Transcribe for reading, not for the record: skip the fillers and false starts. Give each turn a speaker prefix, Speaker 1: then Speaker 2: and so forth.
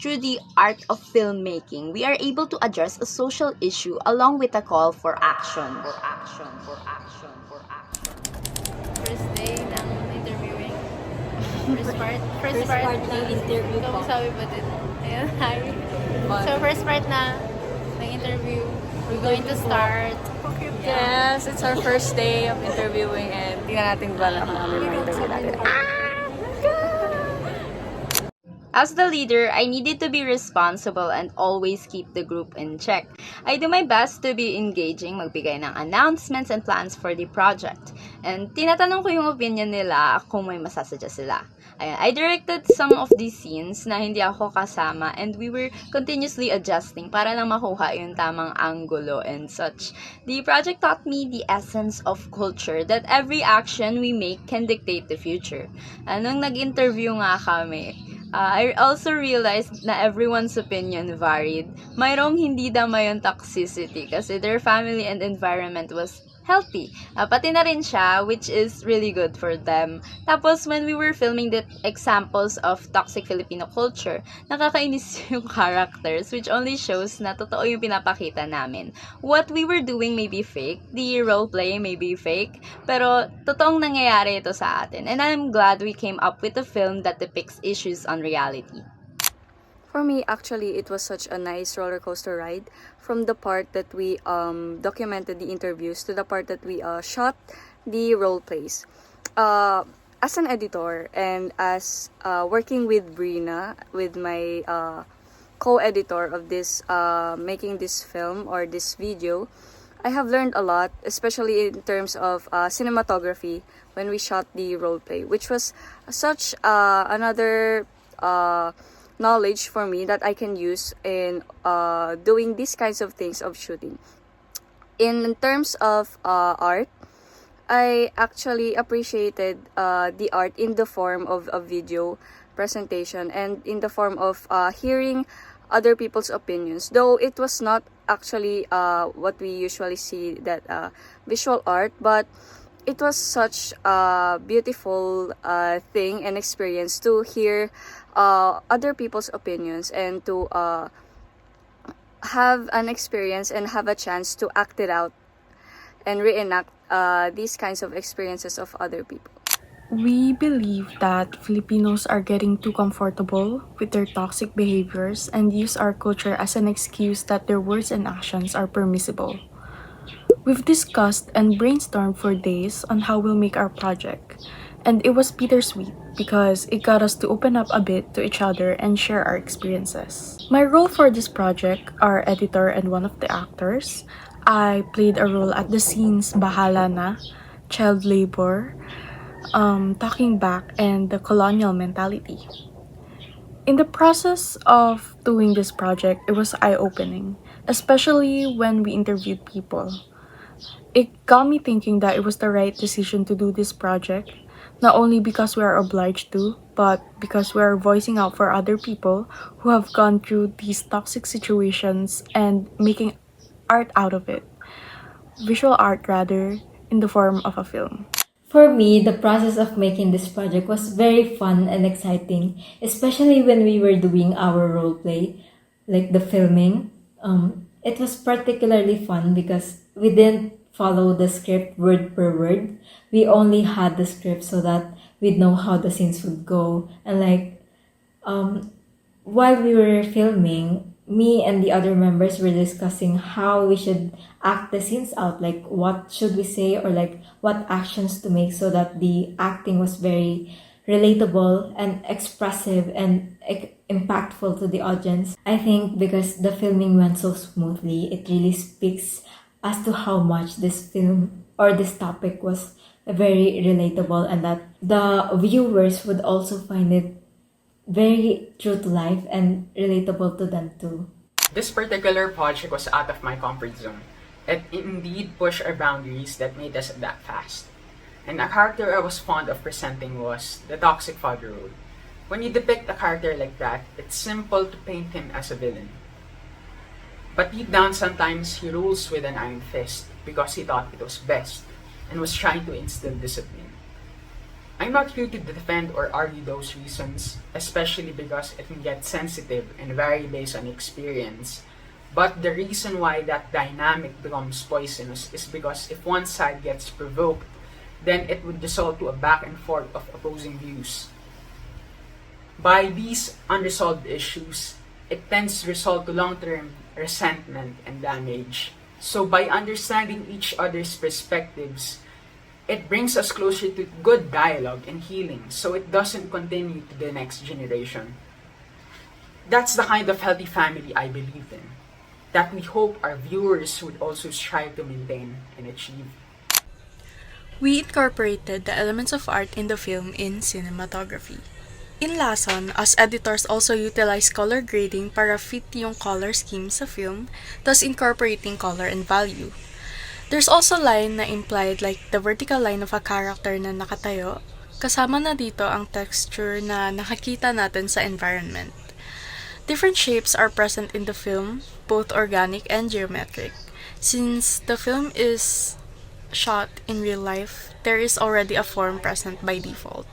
Speaker 1: through the art of filmmaking, we are able to address a social issue along with a call for action.
Speaker 2: First day ng interviewing. First part na
Speaker 3: interview
Speaker 2: ikaw
Speaker 3: pa.
Speaker 2: sabi ba din? Ayan, hi. So first part na ng interview. We're going to start.
Speaker 3: Yes, it's our first day of interviewing and tingnan natin ba na kung ano yung interview natin.
Speaker 1: As the leader, I needed to be responsible and always keep the group in check. I do my best to be engaging, magbigay ng announcements and plans for the project. And tinatanong ko yung opinion nila kung may masasuggest sila. Ayan, I directed some of these scenes na hindi ako kasama and we were continuously adjusting para lang makuha yung tamang angulo and such. The project taught me the essence of culture that every action we make can dictate the future. Nung nag-interview nga kami, I also realized na everyone's opinion varied. Mayroong hindi damay yung toxicity kasi their family and environment was healthy. Pati na rin siya, which is really good for them. Tapos, when we were filming the examples of toxic Filipino culture, nakakainis yung characters, which only shows na totoo yung pinapakita namin. What we were doing may be fake, the roleplay may be fake, pero totoong nangyayari ito sa atin. And I'm glad we came up with a film that depicts issues on reality.
Speaker 3: For me, actually, it was such a nice roller coaster ride from the part that we documented the interviews to the part that we shot the role plays. As an editor and as working with Brina, with my co-editor of this making this film or this video, I have learned a lot, especially in terms of cinematography when we shot the role play, which was such another knowledge for me that I can use in doing these kinds of things of shooting. In terms of art, I actually appreciated the art in the form of a video presentation and in the form of hearing other people's opinions. Though it was not actually what we usually see, that visual art, but it was such a beautiful thing and experience to hear other people's opinions and to have an experience and have a chance to act it out and reenact these kinds of experiences of other people.
Speaker 4: We believe that Filipinos are getting too comfortable with their toxic behaviors and use our culture as an excuse that their words and actions are permissible. We've discussed and brainstormed for days on how we'll make our project, and it was bittersweet because it got us to open up a bit to each other and share our experiences. My role for this project, our editor and one of the actors, I played a role at the scenes Bahala Na, child labor, talking back, and the colonial mentality. In the process of doing this project, it was eye-opening, especially when we interviewed people. It got me thinking that it was the right decision to do this project, not only because we are obliged to, but because we are voicing out for other people who have gone through these toxic situations and making art out of it. Visual art, rather, in the form of a film.
Speaker 5: For me, the process of making this project was very fun and exciting, especially when we were doing our role play, like the filming. It was particularly fun because we didn't follow the script word per word. We only had the script so that we'd know how the scenes would go. And while we were filming, me and the other members were discussing how we should act the scenes out, like what should we say or like what actions to make so that the acting was very relatable and expressive and impactful to the audience. I think because the filming went so smoothly, it really speaks as to how much this film or this topic was very relatable and that the viewers would also find it very true to life and relatable to them too.
Speaker 6: This particular project was out of my comfort zone. It indeed pushed our boundaries that made us adapt fast. And a character I was fond of presenting was the toxic father role. When you depict a character like that, it's simple to paint him as a villain. But deep down, sometimes he rules with an iron fist because he thought it was best and was trying to instill discipline. I'm not here to defend or argue those reasons, especially because it can get sensitive and vary based on experience. But the reason why that dynamic becomes poisonous is because if one side gets provoked, then it would result to a back and forth of opposing views. By these unresolved issues, it tends to result to long-term resentment and damage. So by understanding each other's perspectives, it brings us closer to good dialogue and healing so it doesn't continue to the next generation. That's the kind of healthy family I believe in, that we hope our viewers would also strive to maintain and achieve.
Speaker 4: We incorporated the elements of art in the film in cinematography. In Lason, us editors also utilize color grading para fit yung color scheme sa film, thus incorporating color and value. There's also line na implied like the vertical line of a character na nakatayo, kasama na dito ang texture na nakakita natin sa environment. Different shapes are present in the film, both organic and geometric. Since the film is shot in real life, there is already a form present by default.